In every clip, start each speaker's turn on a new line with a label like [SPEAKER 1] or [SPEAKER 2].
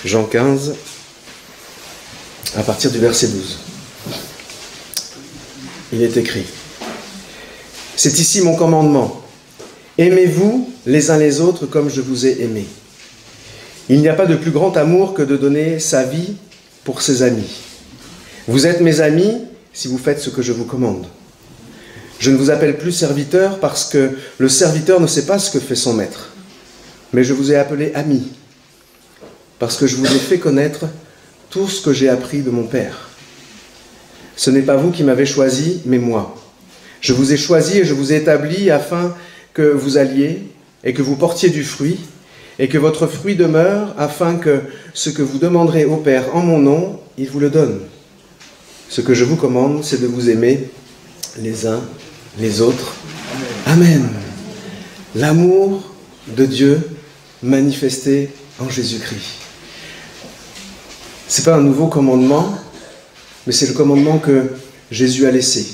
[SPEAKER 1] Jean 15, à partir du verset 12. Il est écrit: « C'est ici mon commandement. Aimez-vous les uns les autres comme je vous ai aimés. Il n'y a pas de plus grand amour que de donner sa vie pour ses amis. Vous êtes mes amis si vous faites ce que je vous commande. Je ne vous appelle plus serviteur parce que le serviteur ne sait pas ce que fait son maître. Mais je vous ai appelé ami parce que je vous ai fait connaître tout ce que j'ai appris de mon Père. Ce n'est pas vous qui m'avez choisi, mais moi. Je vous ai choisi et je vous ai établi afin que vous alliez et que vous portiez du fruit et que votre fruit demeure, afin que ce que vous demanderez au Père en mon nom, il vous le donne. Ce que je vous commande, c'est de vous aimer les uns les autres. Amen. L'amour de Dieu manifesté en Jésus-Christ. Ce n'est pas un nouveau commandement, mais c'est le commandement que Jésus a laissé.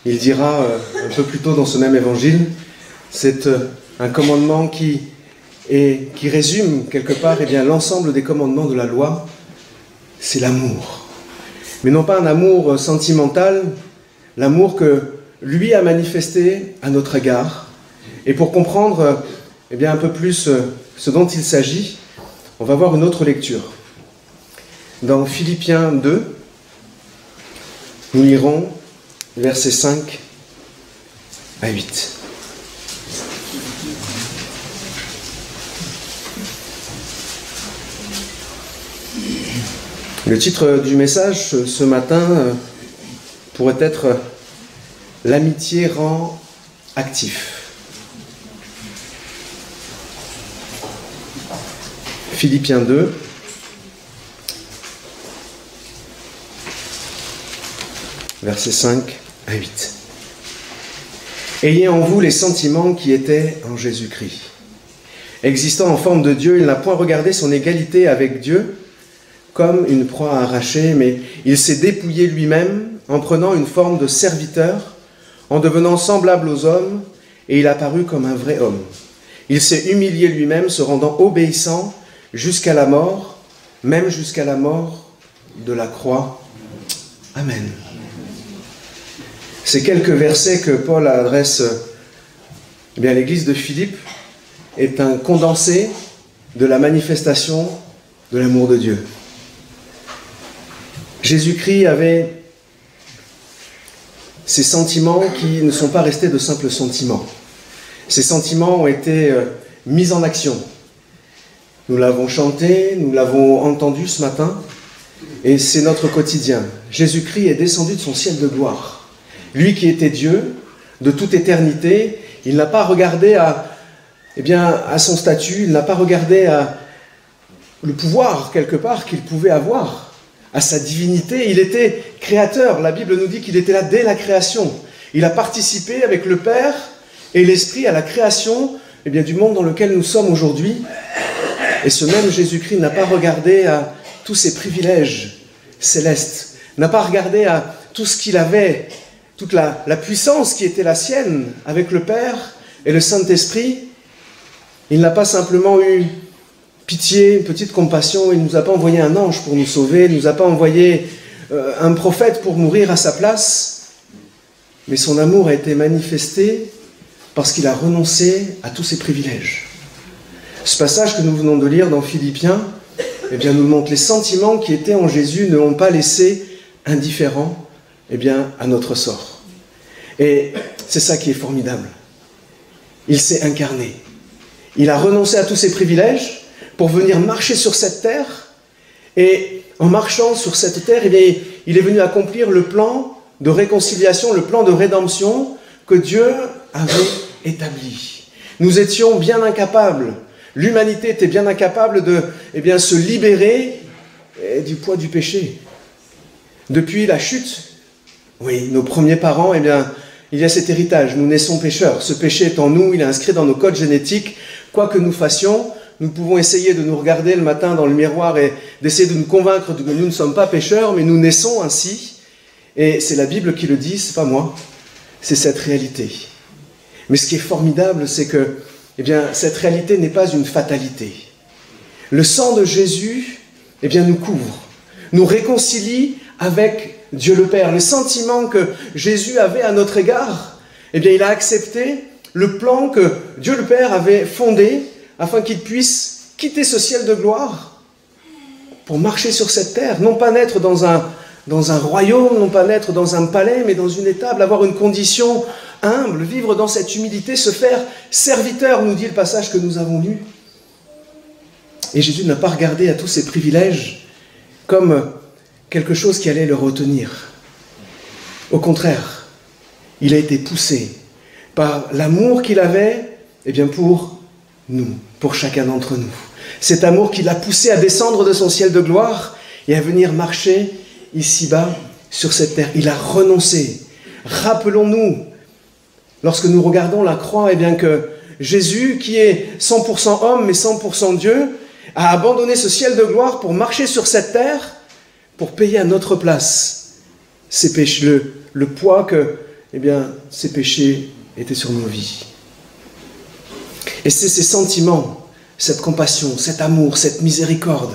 [SPEAKER 1] Il dira un peu plus tôt dans ce même évangile, c'est un commandement qui résume quelque part l'ensemble des commandements de la loi, c'est l'amour. Mais non pas un amour sentimental, l'amour que lui a manifesté à notre égard. Et pour comprendre un peu plus ce dont il s'agit, on va voir une autre lecture. Dans Philippiens 2, nous lirons versets 5 à 8. Le titre du message ce matin pourrait être « L'amitié rend actif ». Philippiens 2, versets 5 à 8. « Ayez en vous les sentiments qui étaient en Jésus-Christ. Existant en forme de Dieu, il n'a point regardé son égalité avec Dieu comme une proie arrachée, mais il s'est dépouillé lui-même en prenant une forme de serviteur, en devenant semblable aux hommes, et il apparut comme un vrai homme. Il s'est humilié lui-même, se rendant obéissant jusqu'à la mort, même jusqu'à la mort de la croix. Amen. » Ces quelques versets que Paul adresse à l'église de Philippe est un condensé de la manifestation de l'amour de Dieu. Jésus-Christ avait ces sentiments qui ne sont pas restés de simples sentiments. Ces sentiments ont été mis en action. Nous l'avons chanté, nous l'avons entendu ce matin, et c'est notre quotidien. Jésus-Christ est descendu de son ciel de gloire. Lui qui était Dieu, de toute éternité, il n'a pas regardé à son statut, il n'a pas regardé à le pouvoir quelque part qu'il pouvait avoir, à sa divinité. Il était créateur. La Bible nous dit qu'il était là dès la création. Il a participé avec le Père et l'Esprit à la création du monde dans lequel nous sommes aujourd'hui. Et ce même Jésus-Christ n'a pas regardé à tous ses privilèges célestes, n'a pas regardé à tout ce qu'il avait, toute la puissance qui était la sienne avec le Père et le Saint-Esprit. Il n'a pas simplement eu pitié, une petite compassion. Il ne nous a pas envoyé un ange pour nous sauver, il ne nous a pas envoyé un prophète pour mourir à sa place. Mais son amour a été manifesté parce qu'il a renoncé à tous ses privilèges. Ce passage que nous venons de lire dans Philippiens nous montre les sentiments qui étaient en Jésus ne l'ont pas laissé indifférent à notre sort. Et c'est ça qui est formidable. Il s'est incarné. Il a renoncé à tous ses privilèges pour venir marcher sur cette terre. Et en marchant sur cette terre, il est venu accomplir le plan de réconciliation, le plan de rédemption que Dieu avait établi. Nous étions bien incapables. L'humanité était bien incapable de se libérer du poids du péché. Depuis la chute, oui, nos premiers parents, il y a cet héritage. Nous naissons pécheurs. Ce péché est en nous, il est inscrit dans nos codes génétiques. Quoi que nous fassions, nous pouvons essayer de nous regarder le matin dans le miroir et d'essayer de nous convaincre que nous ne sommes pas pécheurs, mais nous naissons ainsi. Et c'est la Bible qui le dit, c'est pas moi. C'est cette réalité. Mais ce qui est formidable, c'est que cette réalité n'est pas une fatalité. Le sang de Jésus eh bien, nous couvre, nous réconcilie avec Dieu le Père. Les sentiments que Jésus avait à notre égard, eh bien, il a accepté le plan que Dieu le Père avait fondé afin qu'il puisse quitter ce ciel de gloire pour marcher sur cette terre, non pas naître dans un royaume, non pas naître dans un palais, mais dans une étable, avoir une condition humble, vivre dans cette humilité, se faire serviteur, nous dit le passage que nous avons lu. Et Jésus n'a pas regardé à tous ces privilèges comme quelque chose qui allait le retenir. Au contraire, il a été poussé par l'amour qu'il avait, eh bien pour nous, pour chacun d'entre nous. Cet amour qui l'a poussé à descendre de son ciel de gloire et à venir marcher ici-bas sur cette terre. Il a renoncé. Rappelons-nous, lorsque nous regardons la croix, eh bien que Jésus, qui est 100% homme mais 100% Dieu, a abandonné ce ciel de gloire pour marcher sur cette terre, pour payer à notre place ses péchés, le poids que, eh bien, ces péchés étaient sur nos vies. Et c'est ces sentiments, cette compassion, cet amour, cette miséricorde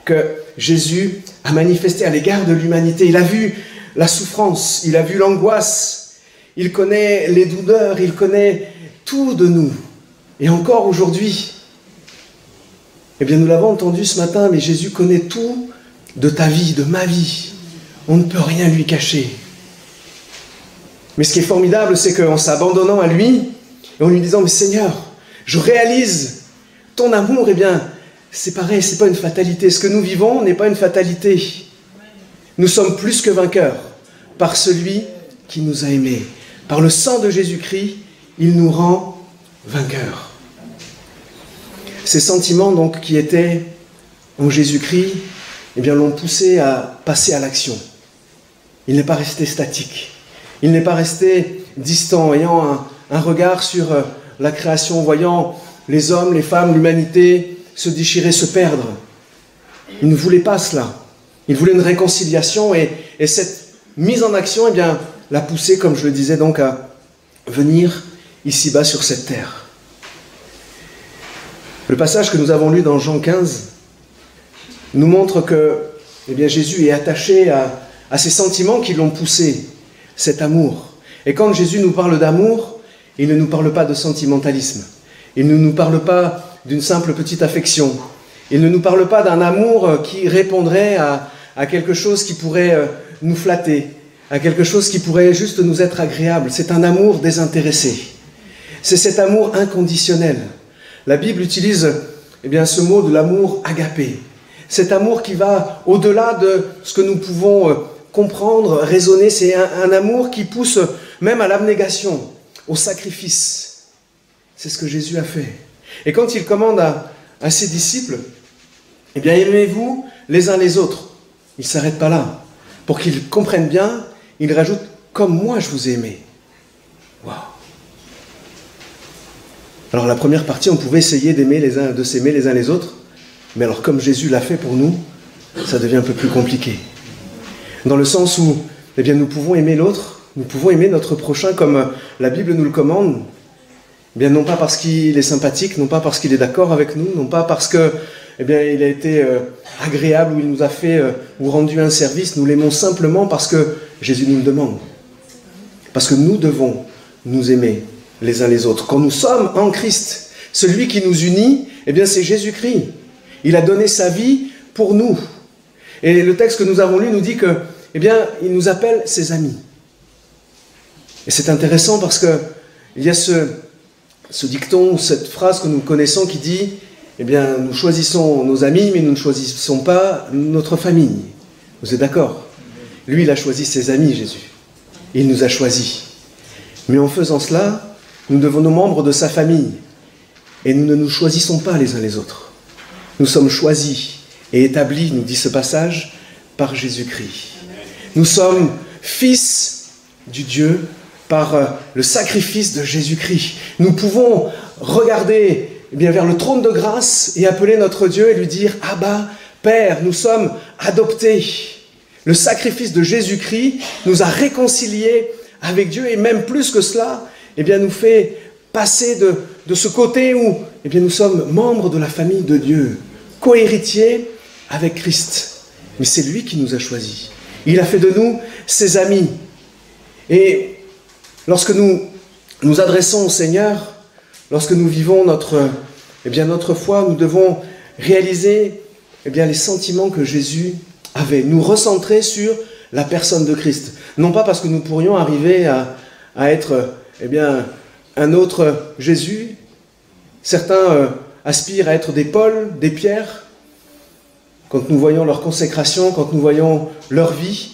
[SPEAKER 1] que Jésus a manifesté à l'égard de l'humanité. Il a vu la souffrance, il a vu l'angoisse, il connaît les douleurs, il connaît tout de nous. Et encore aujourd'hui, eh bien nous l'avons entendu ce matin, mais Jésus connaît tout de ta vie, de ma vie. On ne peut rien lui cacher. Mais ce qui est formidable, c'est qu'en s'abandonnant à lui, et en lui disant, mais Seigneur, je réalise ton amour, eh bien, c'est pareil, ce n'est pas une fatalité. Ce que nous vivons n'est pas une fatalité. Nous sommes plus que vainqueurs par celui qui nous a aimés. Par le sang de Jésus-Christ, il nous rend vainqueurs. Ces sentiments donc qui étaient en Jésus-Christ, eh bien, l'ont poussé à passer à l'action. Il n'est pas resté statique. Il n'est pas resté distant, ayant un regard sur la création, voyant les hommes, les femmes, l'humanité se déchirer, se perdre. Il ne voulait pas cela. Il voulait une réconciliation et cette mise en action, eh bien, l'a poussé, comme je le disais, donc à venir ici-bas sur cette terre. Le passage que nous avons lu dans Jean 15 nous montre que, eh bien, Jésus est attaché à ces sentiments qui l'ont poussé, cet amour. Et quand Jésus nous parle d'amour, il ne nous parle pas de sentimentalisme. Il ne nous parle pas d'une simple petite affection. Il ne nous parle pas d'un amour qui répondrait à quelque chose qui pourrait nous flatter, à quelque chose qui pourrait juste nous être agréable. C'est un amour désintéressé. C'est cet amour inconditionnel. La Bible utilise eh bien, ce mot de l'amour agapé. Cet amour qui va au-delà de ce que nous pouvons comprendre, raisonner. C'est un amour qui pousse même à l'abnégation, au sacrifice. C'est ce que Jésus a fait. Et quand il commande à ses disciples, eh bien, aimez-vous les uns les autres. Il ne s'arrête pas là. Pour qu'ils comprennent bien, il rajoute « comme moi je vous ai aimé ». Waouh! Alors la première partie, on pouvait essayer de s'aimer les uns les autres, mais alors comme Jésus l'a fait pour nous, ça devient un peu plus compliqué. Dans le sens où eh bien, nous pouvons aimer l'autre, nous pouvons aimer notre prochain comme la Bible nous le commande, eh bien, non pas parce qu'il est sympathique, non pas parce qu'il est d'accord avec nous, non pas parce que eh bien, il a été agréable ou il nous a fait ou rendu un service, nous l'aimons simplement parce que Jésus nous le demande. Parce que nous devons nous aimer les uns les autres. Quand nous sommes en Christ, celui qui nous unit, eh bien, c'est Jésus-Christ. Il a donné sa vie pour nous. Et le texte que nous avons lu nous dit que, eh bien, il nous appelle ses amis. Et c'est intéressant parce que il y a ce dicton, cette phrase que nous connaissons qui dit, eh bien, nous choisissons nos amis, mais nous ne choisissons pas notre famille. Vous êtes d'accord? Lui, il a choisi ses amis, Jésus. Il nous a choisis. Mais en faisant cela, nous devenons membres de sa famille. Et nous ne nous choisissons pas les uns les autres. Nous sommes choisis et établis, nous dit ce passage, par Jésus-Christ. Nous sommes fils du Dieu par le sacrifice de Jésus-Christ. Nous pouvons regarder eh bien, vers le trône de grâce et appeler notre Dieu et lui dire « Abba, Père, nous sommes adoptés ». Le sacrifice de Jésus-Christ nous a réconciliés avec Dieu et même plus que cela, eh bien, nous fait passer de ce côté où eh bien, nous sommes membres de la famille de Dieu, co-héritiers avec Christ. Mais c'est lui qui nous a choisis. Il a fait de nous ses amis. Et lorsque nous nous adressons au Seigneur, lorsque nous vivons notre foi, nous devons réaliser les sentiments que Jésus avait, nous recentrer sur la personne de Christ. Non pas parce que nous pourrions arriver à être un autre Jésus. Certains aspirent à être des Paul, des Pierre. Quand nous voyons leur consécration, quand nous voyons leur vie,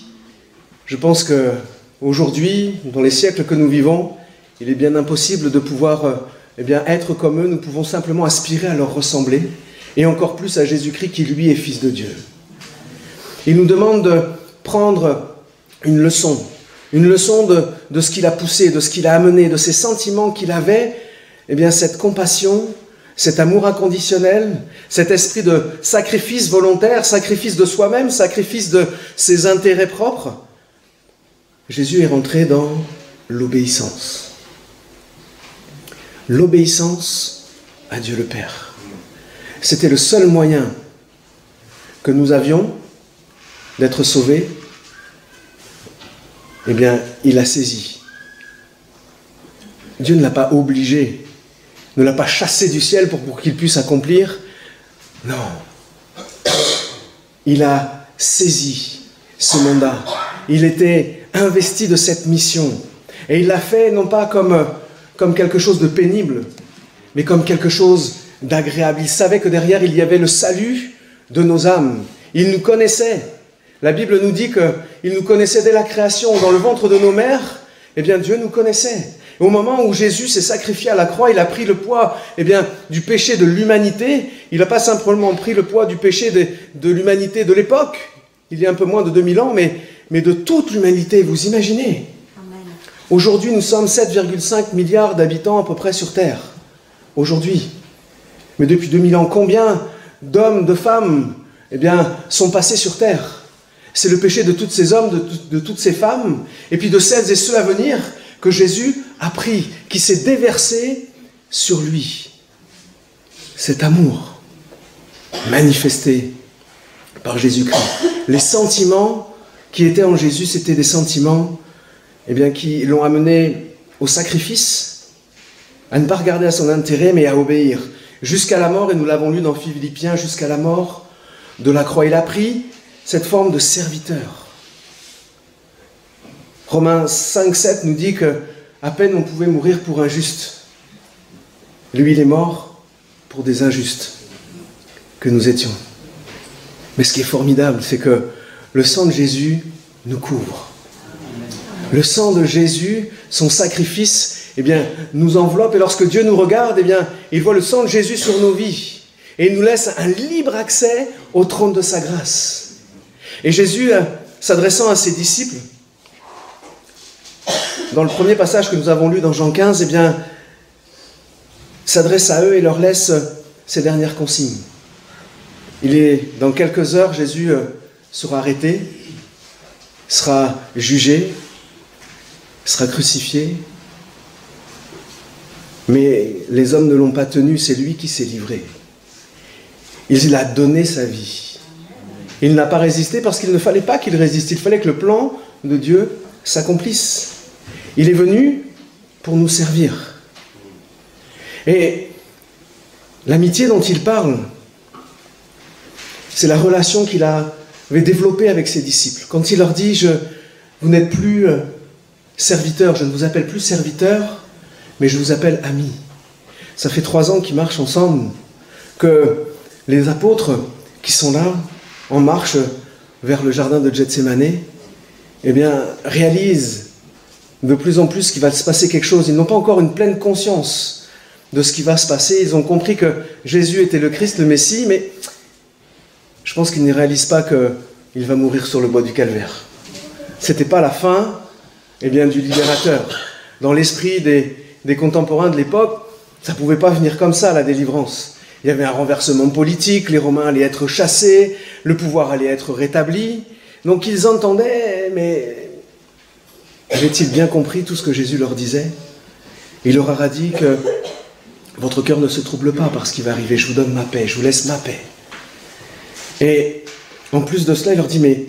[SPEAKER 1] je pense qu'aujourd'hui, dans les siècles que nous vivons, il est bien impossible de pouvoir être comme eux. Nous pouvons simplement aspirer à leur ressembler, et encore plus à Jésus-Christ qui, lui, est Fils de Dieu. Il nous demande de prendre une leçon de ce qu'il a poussé, de ce qu'il a amené, de ces sentiments qu'il avait, cette compassion, cet amour inconditionnel, cet esprit de sacrifice volontaire, sacrifice de soi-même, sacrifice de ses intérêts propres. Jésus est rentré dans l'obéissance. L'obéissance à Dieu le Père. C'était le seul moyen que nous avions d'être sauvés. Il a saisi. Dieu ne l'a pas obligé, ne l'a pas chassé du ciel pour qu'il puisse accomplir. Non. Il a saisi ce mandat. Il était investi de cette mission. Et il l'a fait non pas comme quelque chose de pénible, mais comme quelque chose d'agréable. Il savait que derrière, il y avait le salut de nos âmes. Il nous connaissait. La Bible nous dit qu'il nous connaissait dès la création. Dans le ventre de nos mères, Dieu nous connaissait. Et au moment où Jésus s'est sacrifié à la croix, il a pris le poids du péché de l'humanité. Il n'a pas simplement pris le poids du péché de l'humanité de l'époque, il y a un peu moins de 2000 ans, mais de toute l'humanité. Vous imaginez ? Amen. Aujourd'hui, nous sommes 7,5 milliards d'habitants à peu près sur Terre. Aujourd'hui. Mais depuis 2000 ans, combien d'hommes, de femmes sont passés sur Terre ? C'est le péché de tous ces hommes, de toutes ces femmes, et puis de celles et ceux à venir que Jésus a pris, qui s'est déversé sur lui. Cet amour manifesté par Jésus-Christ. Les sentiments qui étaient en Jésus, c'était des sentiments qui l'ont amené au sacrifice, à ne pas regarder à son intérêt, mais à obéir. Jusqu'à la mort, et nous l'avons lu dans Philippiens, jusqu'à la mort de la croix. Il a pris cette forme de serviteur. Romains 5,7 nous dit qu'à peine on pouvait mourir pour un juste. Lui, il est mort pour des injustes que nous étions. Mais ce qui est formidable, c'est que le sang de Jésus nous couvre. Le sang de Jésus, son sacrifice, nous enveloppe. Et lorsque Dieu nous regarde, il voit le sang de Jésus sur nos vies. Et il nous laisse un libre accès au trône de sa grâce. Et Jésus, s'adressant à ses disciples, dans le premier passage que nous avons lu dans Jean 15, s'adresse à eux et leur laisse ces dernières consignes. Dans quelques heures, Jésus sera arrêté, sera jugé, sera crucifié. Mais les hommes ne l'ont pas tenu, c'est lui qui s'est livré. Il a donné sa vie. Il n'a pas résisté parce qu'il ne fallait pas qu'il résiste. Il fallait que le plan de Dieu s'accomplisse. Il est venu pour nous servir. Et l'amitié dont il parle, c'est la relation qu'il avait développée avec ses disciples. Quand il leur dit « Vous n'êtes plus serviteurs, je ne vous appelle plus serviteurs, mais je vous appelle amis. » Ça fait 3 ans qu'ils marchent ensemble, que les apôtres qui sont là, en marche vers le jardin de Gethsémané, réalisent de plus en plus qu'il va se passer quelque chose. Ils n'ont pas encore une pleine conscience de ce qui va se passer. Ils ont compris que Jésus était le Christ, le Messie, mais je pense qu'ils ne réalisent pas qu'il va mourir sur le bois du calvaire. Ce n'était pas la fin du libérateur. Dans l'esprit des contemporains de l'époque, ça ne pouvait pas venir comme ça, la délivrance. Il y avait un renversement politique, les Romains allaient être chassés, le pouvoir allait être rétabli. Donc ils entendaient, mais avaient-ils bien compris tout ce que Jésus leur disait ? Il leur aura dit que votre cœur ne se trouble pas par ce qui va arriver, je vous donne ma paix, je vous laisse ma paix. Et En plus de cela, il leur dit, mais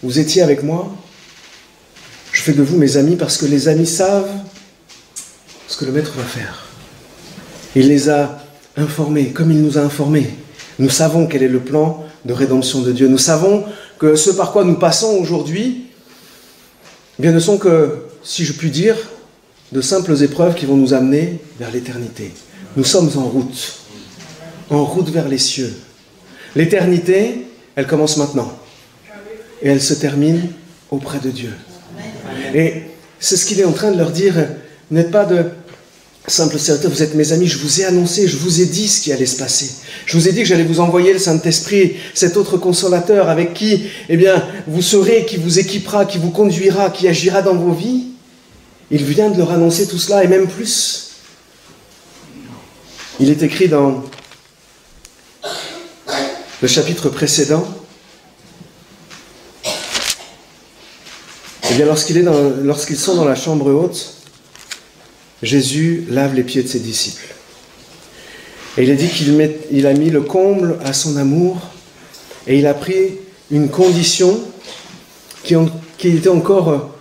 [SPEAKER 1] vous étiez avec moi, je fais de vous mes amis parce que les amis savent ce que le maître va faire. Il les a informés, comme il nous a informés. Nous savons quel est le plan de rédemption de Dieu. Nous savons que ce par quoi nous passons aujourd'hui, eh bien, ne sont que, si je puis dire, de simples épreuves qui vont nous amener vers l'éternité. Nous sommes en route vers les cieux. L'éternité, elle commence maintenant. Et elle se termine auprès de Dieu. Et c'est ce qu'il est en train de leur dire. Vous n'êtes pas de simples serviteurs, vous êtes mes amis. Je vous ai annoncé, je vous ai dit ce qui allait se passer. Je vous ai dit que j'allais vous envoyer le Saint-Esprit, cet autre consolateur avec qui, eh bien, vous serez, qui vous équipera, qui vous conduira, qui agira dans vos vies. Il vient de leur annoncer tout cela et même plus. Il est écrit dans le chapitre précédent, eh bien, lorsqu'ils sont dans la chambre haute, Jésus lave les pieds de ses disciples. Et il est dit qu'il a mis le comble à son amour et il a pris une condition qui était encore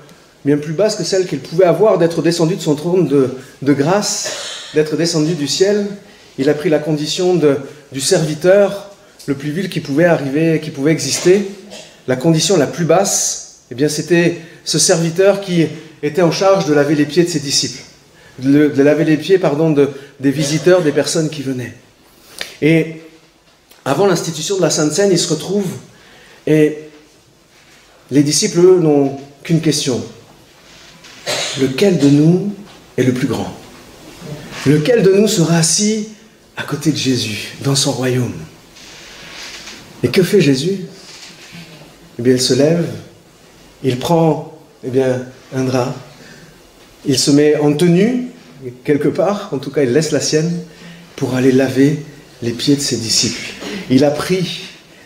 [SPEAKER 1] bien plus basse que celle qu'il pouvait avoir d'être descendu de son trône de grâce, d'être descendu du ciel. Il a pris la condition du serviteur le plus vil qui pouvait arriver, qui pouvait exister. La condition la plus basse, eh bien, c'était ce serviteur qui était en charge de laver les pieds de ses disciples, de laver les pieds, des visiteurs, des personnes qui venaient. Et avant l'institution de la Sainte Seine, ils se retrouvent et les disciples, eux, n'ont qu'une question. Lequel de nous est le plus grand? Lequel de nous sera assis à côté de Jésus, dans son royaume? Et que fait Jésus? Eh bien, il se lève, il prend un drap, il se met en tenue, quelque part, en tout cas il laisse la sienne, pour aller laver les pieds de ses disciples. Il a pris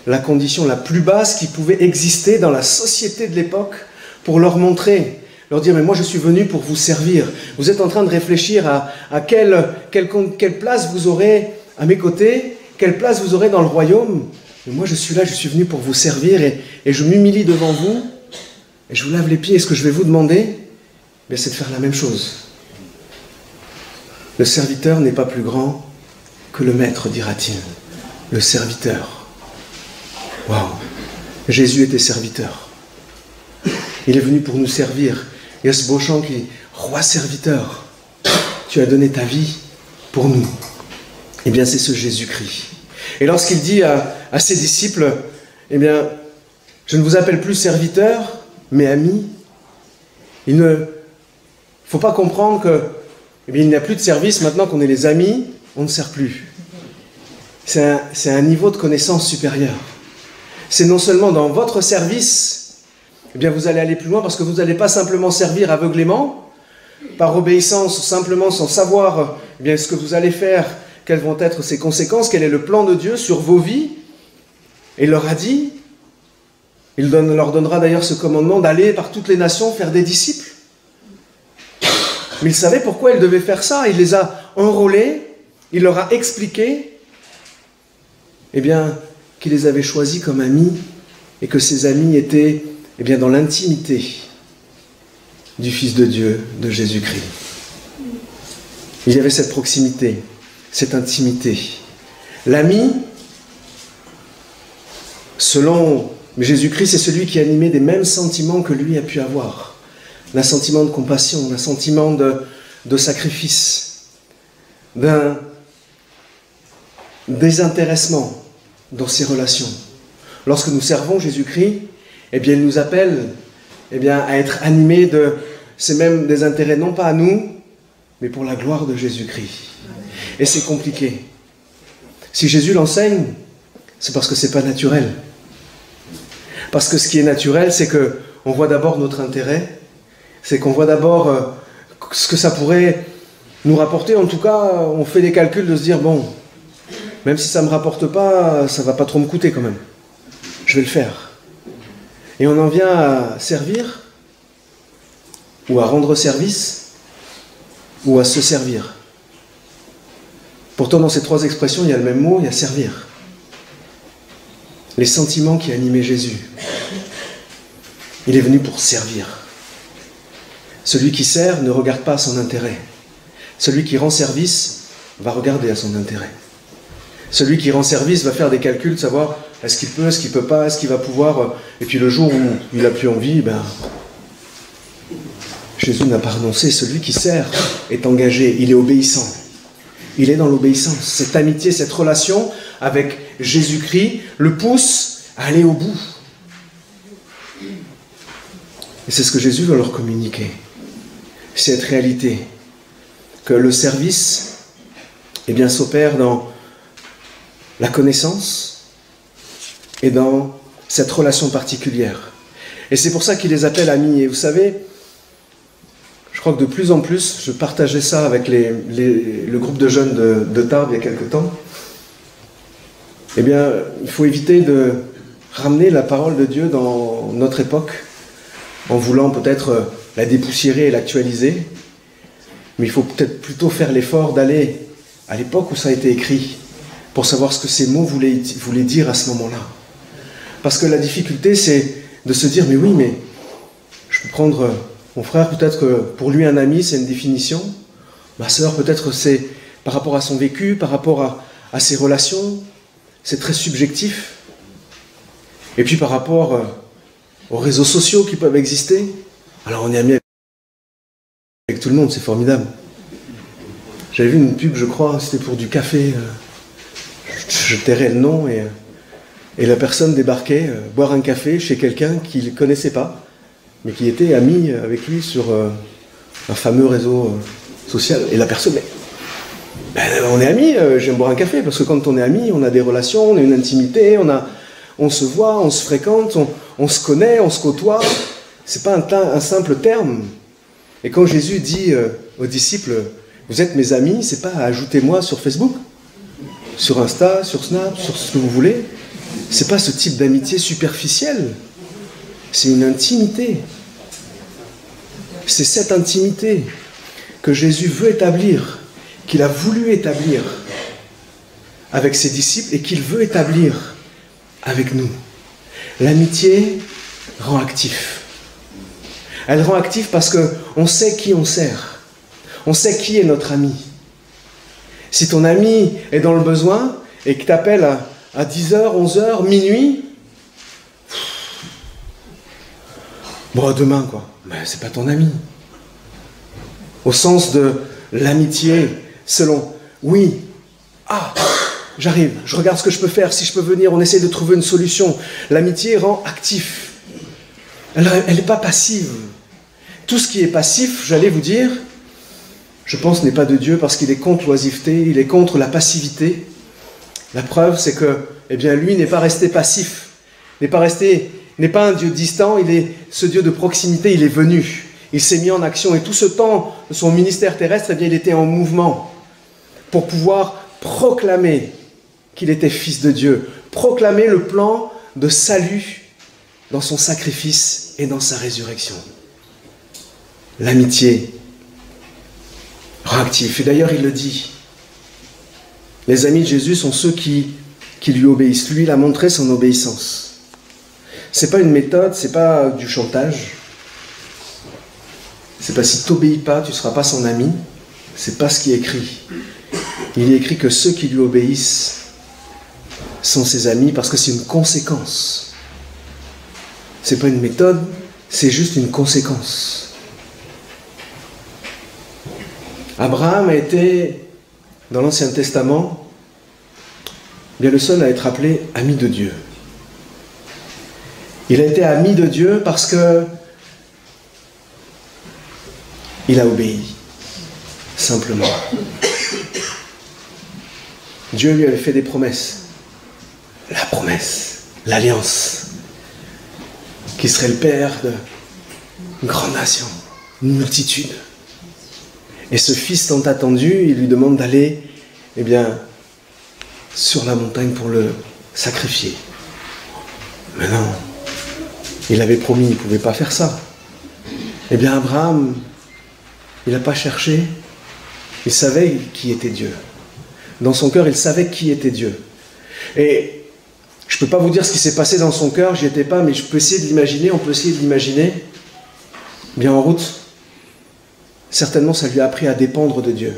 [SPEAKER 1] la condition la plus basse qui pouvait exister dans la société de l'époque pour leur montrer, leur dire, mais moi je suis venu pour vous servir. Vous êtes en train de réfléchir à quelle place vous aurez à mes côtés, quelle place vous aurez dans le royaume. Mais moi je suis là, je suis venu pour vous servir et je m'humilie devant vous et je vous lave les pieds. Et ce que je vais vous demander, c'est de faire la même chose. Le serviteur n'est pas plus grand que le maître, dira-t-il. Le serviteur. Waouh! Jésus était serviteur. Il est venu pour nous servir. Il y a ce beau chant qui est « Roi serviteur, tu as donné ta vie pour nous. » Eh bien, c'est ce Jésus-Christ. Et lorsqu'il dit à ses disciples, « Eh bien, je ne vous appelle plus serviteur, mais ami. » Il ne faut pas comprendre qu'il n'y a plus de service maintenant qu'on est les amis, on ne sert plus. C'est un niveau de connaissance supérieur. C'est non seulement dans votre service, eh bien vous allez aller plus loin parce que vous n'allez pas simplement servir aveuglément, par obéissance, simplement sans savoir ce que vous allez faire, quelles vont être ses conséquences, quel est le plan de Dieu sur vos vies. Et il leur a dit, il leur donnera d'ailleurs ce commandement d'aller par toutes les nations faire des disciples. Mais il savait pourquoi il devait faire ça. Il les a enrôlés, il leur a expliqué qu'il les avait choisis comme amis et que ces amis étaient dans l'intimité du Fils de Dieu, de Jésus-Christ. Il y avait cette proximité, cette intimité. L'ami, selon Jésus-Christ, c'est celui qui animait des mêmes sentiments que lui a pu avoir. Un sentiment de compassion, un sentiment de sacrifice, d'un désintéressement dans ses relations. Lorsque nous servons Jésus-Christ, il nous appelle à être animés de ces mêmes des intérêts, non pas à nous, mais pour la gloire de Jésus-Christ. Et c'est compliqué. Si Jésus l'enseigne, c'est parce que ce n'est pas naturel. Parce que ce qui est naturel, c'est qu'on voit d'abord notre intérêt, c'est qu'on voit d'abord ce que ça pourrait nous rapporter. En tout cas, on fait des calculs de se dire, bon, même si ça ne me rapporte pas, ça ne va pas trop me coûter quand même. Je vais le faire. Et on en vient à servir, ou à rendre service, ou à se servir. Pourtant, dans ces trois expressions, il y a le même mot, il y a servir. les sentiments qui animaient Jésus. Il est venu pour servir. Celui qui sert ne regarde pas à son intérêt. Celui qui rend service va regarder à son intérêt. Celui qui rend service va faire des calculs de savoir est-ce qu'il peut, est-ce qu'il ne peut pas, est-ce qu'il va pouvoir. Et puis le jour où il n'a plus envie, Jésus n'a pas renoncé. Celui qui sert est engagé, il est obéissant. Il est dans l'obéissance. Cette amitié, cette relation avec Jésus-Christ le pousse à aller au bout. Et c'est ce que Jésus veut leur communiquer. C'est cette réalité que le service s'opère dans la connaissance et dans cette relation particulière. Et c'est pour ça qu'il les appelle amis. Et vous savez, je crois que de plus en plus, je partageais ça avec le groupe de jeunes de Tarbes il y a quelque temps, il faut éviter de ramener la parole de Dieu dans notre époque, en voulant peut-être la dépoussiérer et l'actualiser, mais il faut peut-être plutôt faire l'effort d'aller à l'époque où ça a été écrit, pour savoir ce que ces mots voulaient dire à ce moment-là. Parce que la difficulté, c'est de se dire, mais oui, mais je peux prendre mon frère, peut-être que pour lui un ami, c'est une définition, ma sœur, peut-être c'est par rapport à son vécu, par rapport à ses relations, c'est très subjectif. Et puis par rapport aux réseaux sociaux qui peuvent exister, alors on est amis avec tout le monde, c'est formidable. J'avais vu une pub, je crois, c'était pour du café, je tairai le nom, et la personne débarquait boire un café chez quelqu'un qu'il ne connaissait pas, mais qui était ami avec lui sur un fameux réseau social. Et la personne, on est amis, j'aime boire un café, parce que quand on est amis, on a des relations, on a une intimité, on se voit, on se fréquente, on se connaît, on se côtoie. C'est pas un simple terme. Et quand Jésus dit aux disciples, vous êtes mes amis, c'est pas ajoutez-moi sur Facebook, sur Insta, sur Snap, sur ce que vous voulez. C'est pas ce type d'amitié superficielle. C'est une intimité. C'est cette intimité que Jésus veut établir, qu'il a voulu établir avec ses disciples et qu'il veut établir avec nous. L'amitié rend actif. Elle rend actif parce qu'on sait qui on sert. On sait qui est notre ami. Si ton ami est dans le besoin et qu'il t'appelle à 10h, 11h, minuit, demain quoi, mais c'est pas ton ami. Au sens de l'amitié, selon, oui, j'arrive, je regarde ce que je peux faire, si je peux venir, on essaie de trouver une solution. L'amitié rend actif. Elle n'est pas passive. Tout ce qui est passif, j'allais vous dire, je pense n'est pas de Dieu parce qu'il est contre l'oisiveté, il est contre la passivité. La preuve, c'est que, lui n'est pas resté passif, n'est pas un Dieu distant, il est ce Dieu de proximité, il est venu, il s'est mis en action. Et tout ce temps de son ministère terrestre, il était en mouvement pour pouvoir proclamer qu'il était fils de Dieu, proclamer le plan de salut dans son sacrifice et dans sa résurrection. L'amitié rend actif. Et d'ailleurs, il le dit. Les amis de Jésus sont ceux qui lui obéissent. Lui, il a montré son obéissance. Ce n'est pas une méthode, ce n'est pas du chantage. C'est pas si tu n'obéis pas, tu ne seras pas son ami. Ce n'est pas ce qui est écrit. Il est écrit que ceux qui lui obéissent sont ses amis parce que c'est une conséquence. Ce n'est pas une méthode, c'est juste une conséquence. Abraham a été, dans l'Ancien Testament, le seul à être appelé ami de Dieu. Il a été ami de Dieu parce que il a obéi, simplement. Dieu lui avait fait des promesses. La promesse, l'alliance, qui serait le père d'une grande nation, une multitude. Et ce fils tant attendu, il lui demande d'aller, sur la montagne pour le sacrifier. Mais non, il avait promis, il ne pouvait pas faire ça. Abraham, il n'a pas cherché, il savait qui était Dieu. Dans son cœur, il savait qui était Dieu. Et Je ne peux pas vous dire ce qui s'est passé dans son cœur, j'y étais pas, mais je peux essayer de l'imaginer, on peut essayer de l'imaginer. Bien en route, certainement ça lui a appris à dépendre de Dieu.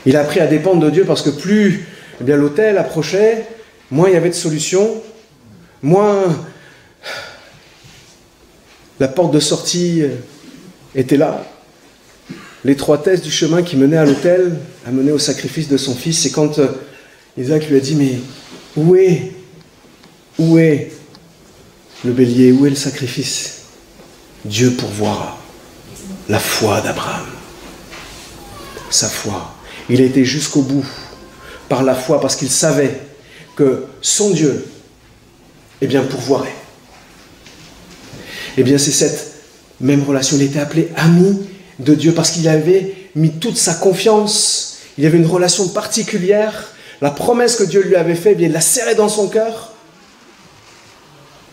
[SPEAKER 1] Il a appris à dépendre de Dieu parce que plus l'autel approchait, moins il y avait de solutions, moins la porte de sortie était là. L'étroitesse du chemin qui menait à l'autel a mené au sacrifice de son fils. Et quand Isaac lui a dit, mais où est le bélier, où est le sacrifice? Dieu pourvoira. La foi d'Abraham. Sa foi. Il a été jusqu'au bout par la foi parce qu'il savait que son Dieu, pourvoirait. C'est cette même relation. Il était appelé ami de Dieu parce qu'il avait mis toute sa confiance. Il y avait une relation particulière. La promesse que Dieu lui avait faite, il l'a serrée dans son cœur.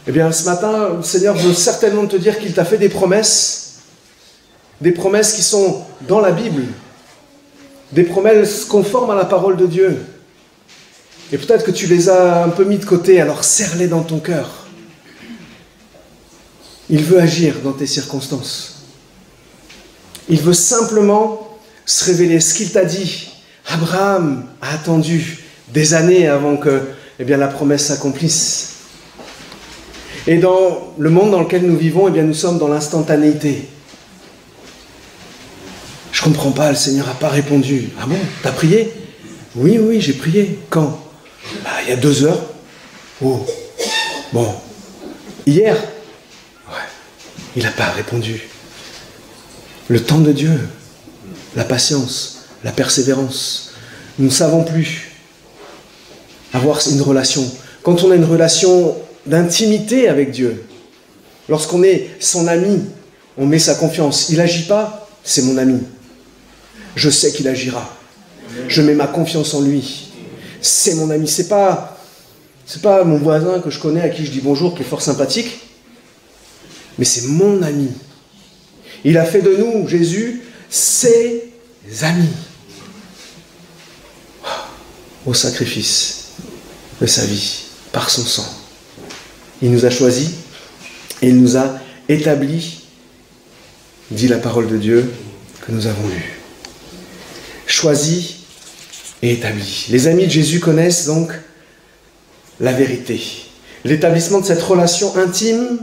[SPEAKER 1] Ce matin, le Seigneur veut certainement te dire qu'il t'a fait des promesses qui sont dans la Bible, des promesses conformes à la parole de Dieu. Et peut-être que tu les as un peu mis de côté, alors serre-les dans ton cœur. Il veut agir dans tes circonstances. Il veut simplement se révéler. Ce qu'il t'a dit, Abraham a attendu des années avant que la promesse s'accomplisse. Et dans le monde dans lequel nous vivons, nous sommes dans l'instantanéité. Je ne comprends pas, le Seigneur n'a pas répondu. Ah bon, t'as prié? Oui, j'ai prié. Quand? Il y a 2 heures. Oh, bon. Hier? Ouais, il n'a pas répondu. Le temps de Dieu, la patience, la persévérance. Nous ne savons plus avoir une relation. Quand on a une relation d'intimité avec Dieu, lorsqu'on est son ami, on met sa confiance. Il n'agit pas, c'est mon ami. Je sais qu'il agira. Je mets ma confiance en lui. C'est mon ami. C'est pas mon voisin que je connais, à qui je dis bonjour, qui est fort sympathique, mais c'est mon ami. Il a fait de nous, Jésus, ses amis. Au sacrifice de sa vie, par son sang. Il nous a choisis et il nous a établis, dit la parole de Dieu que nous avons lue. Choisis et établis. Les amis de Jésus connaissent donc la vérité. L'établissement de cette relation intime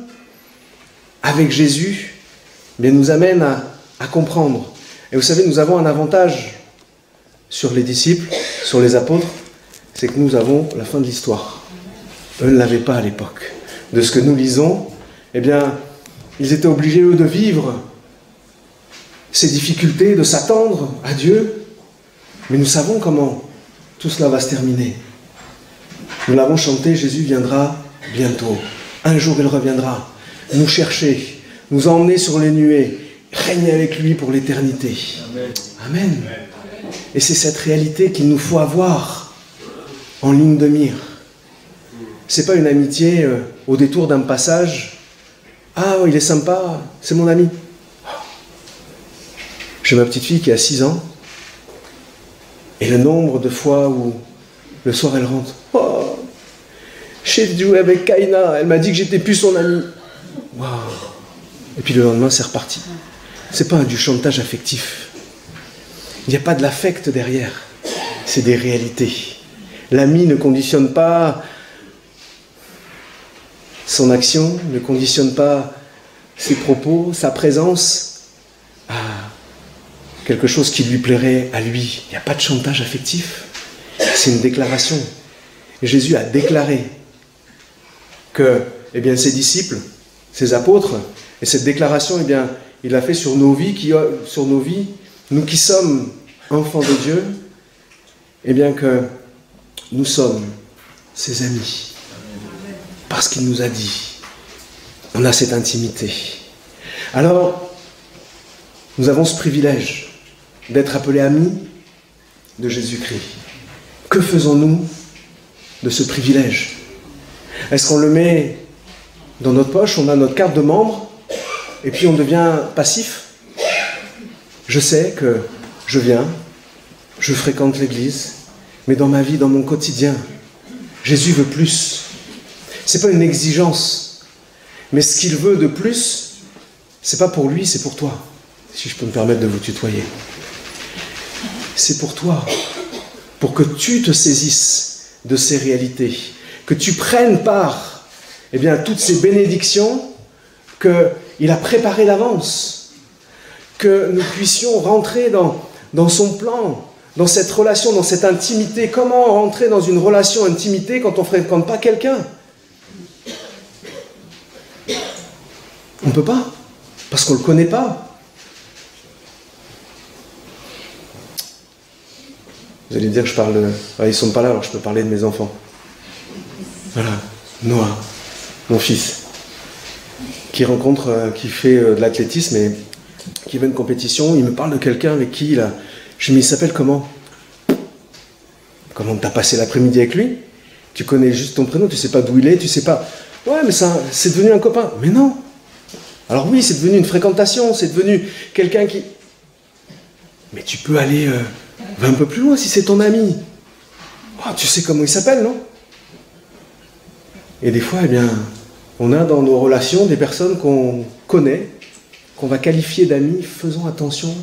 [SPEAKER 1] avec Jésus nous amène à comprendre. Et vous savez, nous avons un avantage sur les disciples, sur les apôtres, c'est que nous avons la fin de l'histoire. Eux ne l'avaient pas à l'époque. De ce que nous lisons, ils étaient obligés, eux, de vivre ces difficultés, de s'attendre à Dieu. Mais nous savons comment tout cela va se terminer. Nous l'avons chanté, Jésus viendra bientôt. Un jour, il reviendra nous chercher, nous emmener sur les nuées, régner avec lui pour l'éternité. Amen. Amen. Et c'est cette réalité qu'il nous faut avoir en ligne de mire. Ce n'est pas une amitié au détour d'un passage. Ah, il est sympa, c'est mon ami. J'ai ma petite fille qui a 6 ans. Et le nombre de fois où le soir elle rentre. Oh, j'ai joué avec Kaina, elle m'a dit que j'étais plus son ami. Wow. Et puis le lendemain, c'est reparti. C'est pas du chantage affectif. Il n'y a pas de l'affect derrière. C'est des réalités. L'ami ne conditionne pas son action, ne conditionne pas ses propos, sa présence à quelque chose qui lui plairait à lui. Il n'y a pas de chantage affectif. C'est une déclaration. Et Jésus a déclaré que ses disciples, ses apôtres, et cette déclaration, il l'a fait sur nos vies, nous qui sommes enfants de Dieu, que nous sommes ses amis. Parce qu'il nous a dit, on a cette intimité. Alors, nous avons ce privilège d'être appelés amis de Jésus-Christ. Que faisons-nous de ce privilège? Est-ce qu'on le met dans notre poche, on a notre carte de membre, et puis on devient passif? Je sais que je viens, je fréquente l'église, mais dans ma vie, dans mon quotidien, Jésus veut plus. Ce n'est pas une exigence. Mais ce qu'il veut de plus, ce n'est pas pour lui, c'est pour toi. Si je peux me permettre de vous tutoyer. C'est pour toi. Pour que tu te saisisses de ces réalités. Que tu prennes part à toutes ces bénédictions qu'il a préparées d'avance. Que nous puissions rentrer dans son plan, dans cette relation, dans cette intimité. Comment rentrer dans une relation intimité quand on ne fréquente pas quelqu'un? On ne peut pas, parce qu'on ne le connaît pas. Vous allez me dire que je parle de... ils ne sont pas là, alors je peux parler de mes enfants. Voilà, Noah, mon fils, qui fait de l'athlétisme et qui va à une compétition. Il me parle de quelqu'un avec qui il a... Je me dis, il s'appelle comment? Comment t'as passé l'après-midi avec lui? Tu connais juste ton prénom, tu sais pas d'où il est, tu sais pas... Ouais, mais ça, c'est devenu un copain. Mais non. Alors oui, c'est devenu une fréquentation, c'est devenu quelqu'un qui... Mais tu peux aller... va un peu plus loin si c'est ton ami. Oh, tu sais comment il s'appelle, non? Et des fois, on a dans nos relations des personnes qu'on connaît, qu'on va qualifier d'amis. Faisons attention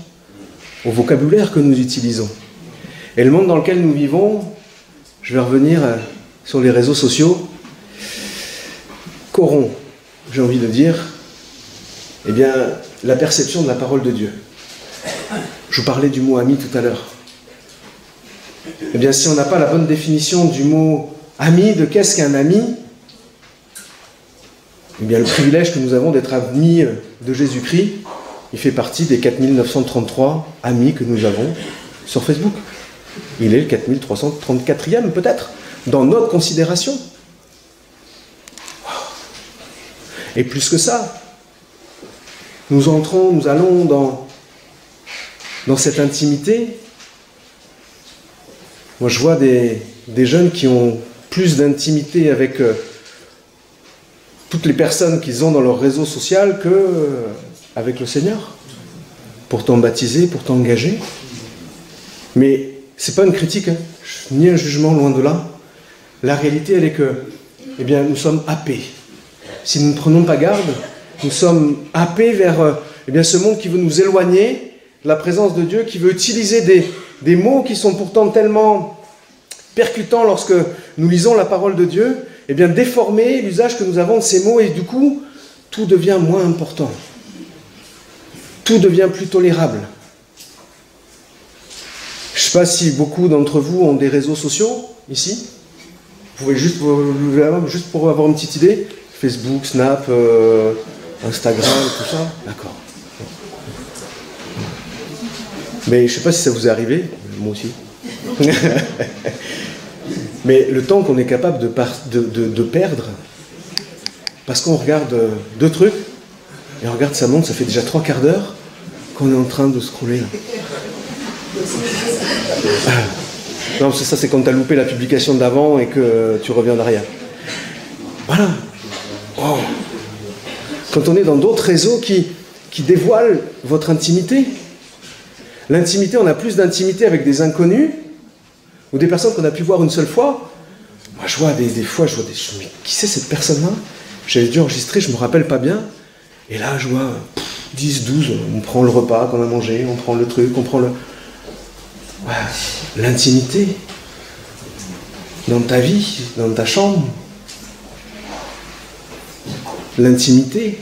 [SPEAKER 1] au vocabulaire que nous utilisons. Et le monde dans lequel nous vivons, je vais revenir sur les réseaux sociaux, corrompt, j'ai envie de dire, la perception de la parole de Dieu. Je vous parlais du mot ami tout à l'heure. Si on n'a pas la bonne définition du mot ami, de qu'est-ce qu'un ami, le privilège que nous avons d'être amis de Jésus-Christ, il fait partie des 4933 amis que nous avons sur Facebook. Il est le 4334e peut-être, dans notre considération. Et plus que ça, nous allons dans cette intimité. Moi je vois des jeunes qui ont plus d'intimité avec toutes les personnes qu'ils ont dans leur réseau social qu'avec le Seigneur. Pourtant baptisés, pourtant engagés. Mais ce n'est pas une critique, ni un jugement, loin de là. La réalité, elle est que nous sommes happés. Si nous ne prenons pas garde, nous sommes happés vers ce monde qui veut nous éloigner de la présence de Dieu, qui veut utiliser des mots qui sont pourtant tellement percutants lorsque nous lisons la parole de Dieu, déformer l'usage que nous avons de ces mots, et du coup, tout devient moins important. Tout devient plus tolérable. Je ne sais pas si beaucoup d'entre vous ont des réseaux sociaux, ici. Vous pouvez juste pour avoir une petite idée. Facebook, Snap, Instagram, tout ça. D'accord. Mais je ne sais pas si ça vous est arrivé. Moi aussi. Mais le temps qu'on est capable de perdre, parce qu'on regarde 2 trucs, et on regarde sa montre, ça fait déjà 3 quarts d'heure qu'on est en train de scroller. Non, ça c'est quand tu as loupé la publication d'avant et que tu reviens derrière. Voilà. Oh. Quand on est dans d'autres réseaux qui dévoilent votre intimité. L'intimité, on a plus d'intimité avec des inconnus ou des personnes qu'on a pu voir une seule fois. Moi, je vois des fois, mais qui c'est cette personne-là? J'avais dû enregistrer, je me rappelle pas bien. Et là, je vois 10, 12, on prend le repas qu'on a mangé, on prend le truc, on prend le... Ouais, l'intimité dans ta vie, dans ta chambre. L'intimité.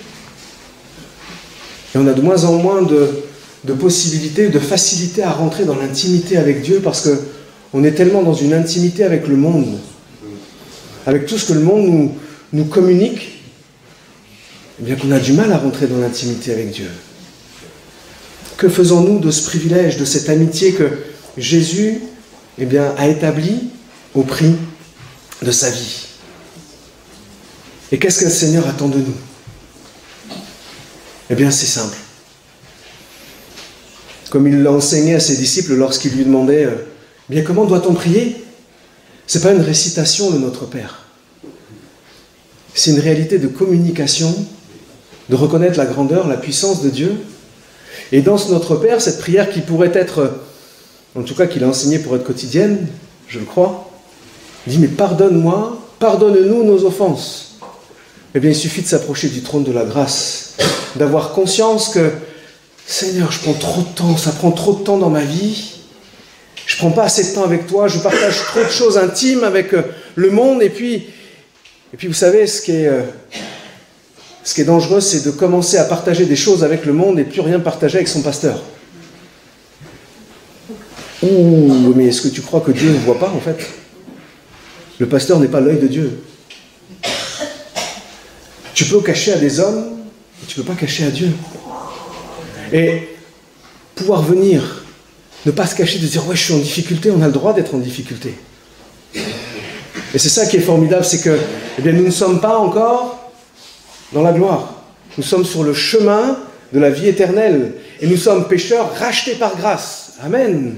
[SPEAKER 1] Et on a de moins en moins de possibilités, de facilité à rentrer dans l'intimité avec Dieu parce qu'on est tellement dans une intimité avec le monde, avec tout ce que le monde nous communique, qu'on a du mal à rentrer dans l'intimité avec Dieu. Que faisons-nous de ce privilège, de cette amitié que Jésus a établie au prix de sa vie? Et qu'est-ce que le Seigneur attend de nous? C'est simple. Comme il l'a enseigné à ses disciples lorsqu'il lui demandait comment doit-on prier? Ce n'est pas une récitation de notre Père. C'est une réalité de communication, de reconnaître la grandeur, la puissance de Dieu. Et dans ce Notre Père, cette prière qui pourrait être, en tout cas qu'il a enseignée pour être quotidienne, je le crois, Il dit, mais pardonne-moi, pardonne-nous nos offenses. Eh bien, il suffit de s'approcher du trône de la grâce, d'avoir conscience que, Seigneur, je prends trop de temps, ça prend trop de temps dans ma vie, je ne prends pas assez de temps avec toi, je partage trop de choses intimes avec le monde, et puis vous savez, ce qui est dangereux, c'est de commencer à partager des choses avec le monde et plus rien partager avec son pasteur. Ouh, mais est-ce que tu crois que Dieu ne voit pas, en fait? Le pasteur n'est pas l'œil de Dieu. Tu peux cacher à des hommes, mais tu ne peux pas cacher à Dieu. Et pouvoir venir, ne pas se cacher, de dire « ouais, je suis en difficulté », on a le droit d'être en difficulté. Et c'est ça qui est formidable, c'est que eh bien, nous ne sommes pas encore dans la gloire. Nous sommes sur le chemin de la vie éternelle. Et nous sommes pécheurs rachetés par grâce. Amen.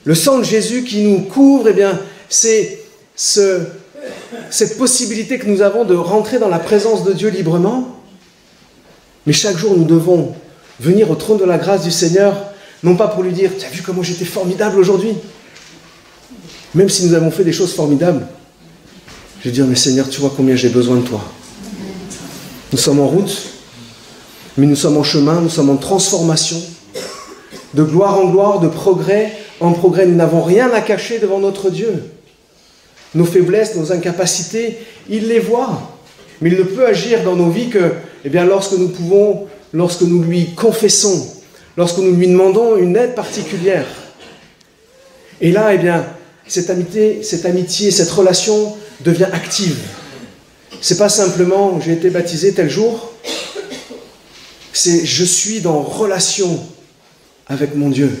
[SPEAKER 1] Le sang de Jésus qui nous couvre, eh bien, c'est cette possibilité que nous avons de rentrer dans la présence de Dieu librement. Mais chaque jour, nous devons venir au trône de la grâce du Seigneur, non pas pour lui dire « tu as vu comment j'étais formidable aujourd'hui ?» Même si nous avons fait des choses formidables, je vais dire « mais Seigneur, tu vois combien j'ai besoin de toi. » Nous sommes en route, mais nous sommes en chemin, nous sommes en transformation, de gloire en gloire, de progrès en progrès. Nous n'avons rien à cacher devant notre Dieu. Nos faiblesses, nos incapacités, il les voit. Mais il ne peut agir dans nos vies que eh bien, lorsque nous lui confessons, lorsque nous lui demandons une aide particulière. Et là, eh bien, cette amitié, cette relation devient active. C'est pas simplement « j'ai été baptisé tel jour », c'est « je suis dans relation avec mon Dieu ».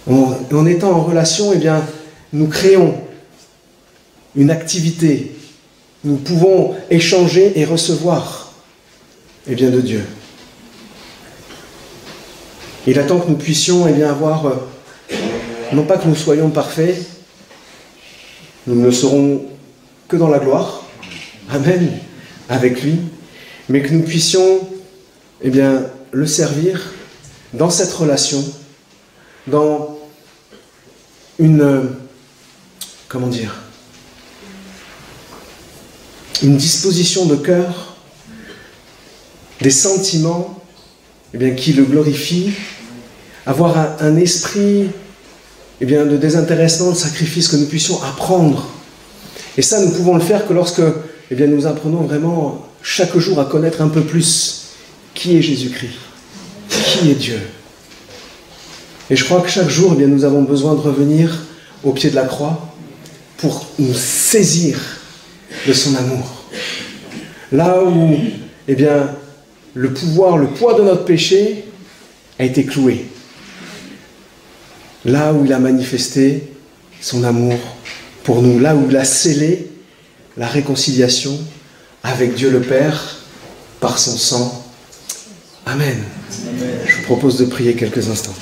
[SPEAKER 1] En étant en relation, eh bien, nous créons une activité. Nous pouvons échanger et recevoir eh bien, de Dieu. Il attend que nous puissions eh bien, avoir, non pas que nous soyons parfaits, nous ne le serons que dans la gloire, Amen, avec lui, mais que nous puissions eh bien, le servir dans cette relation, dans une disposition de cœur, des sentiments eh bien, qui le glorifient, avoir un esprit eh bien, de désintéressement, de sacrifice, que nous puissions apprendre. Et ça, nous pouvons le faire que lorsque eh bien, nous apprenons vraiment chaque jour à connaître un peu plus qui est Jésus-Christ, qui est Dieu. Et je crois que chaque jour, eh bien, nous avons besoin de revenir au pied de la croix pour nous saisir de son amour. Là où eh bien, le poids de notre péché a été cloué. Là où il a manifesté son amour pour nous, là où il a scellé la réconciliation avec Dieu le Père par son sang. Amen. Amen. Je vous propose de prier quelques instants.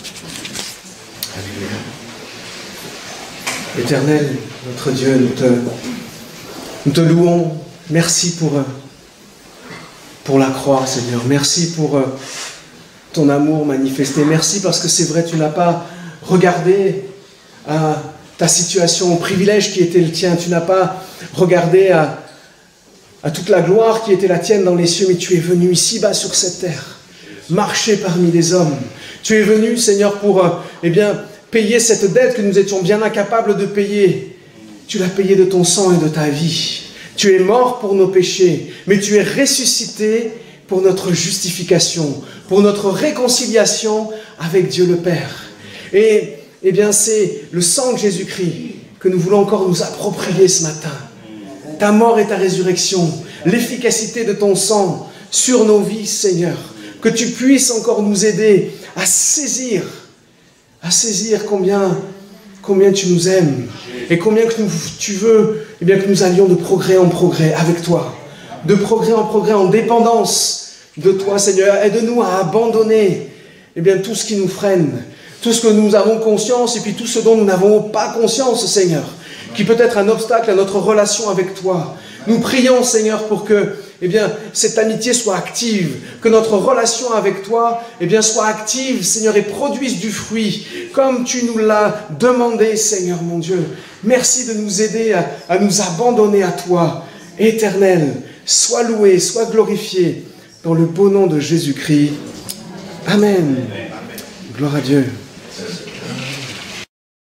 [SPEAKER 1] Alléluia. Éternel, notre Dieu, nous te louons. Merci pour la croix, Seigneur. Merci pour ton amour manifesté. Merci parce que c'est vrai, tu n'as pas regardé à ta situation, au privilège qui était le tien. Tu n'as pas regardé à toute la gloire qui était la tienne dans les cieux, mais tu es venu ici-bas sur cette terre, marcher parmi les hommes. Tu es venu, Seigneur, pour eh bien, payer cette dette que nous étions bien incapables de payer. Tu l'as payée de ton sang et de ta vie. Tu es mort pour nos péchés, mais tu es ressuscité pour notre justification, pour notre réconciliation avec Dieu le Père. Et eh bien, c'est le sang de Jésus-Christ que nous voulons encore nous approprier ce matin. Ta mort et ta résurrection, l'efficacité de ton sang sur nos vies, Seigneur. Que tu puisses encore nous aider à saisir combien tu nous aimes et combien tu veux eh bien, que nous allions de progrès en progrès avec toi. De progrès en progrès, en dépendance de toi, Seigneur. Aide-nous à abandonner eh bien, tout ce qui nous freine, tout ce que nous avons conscience et puis tout ce dont nous n'avons pas conscience, Seigneur, qui peut être un obstacle à notre relation avec toi. Nous prions, Seigneur, pour que eh bien, cette amitié soit active, que notre relation avec toi, eh bien, soit active, Seigneur, et produise du fruit, comme tu nous l'as demandé, Seigneur mon Dieu. Merci de nous aider à nous abandonner à toi, Éternel. Sois loué, sois glorifié, dans le beau nom de Jésus-Christ. Amen. Gloire à Dieu.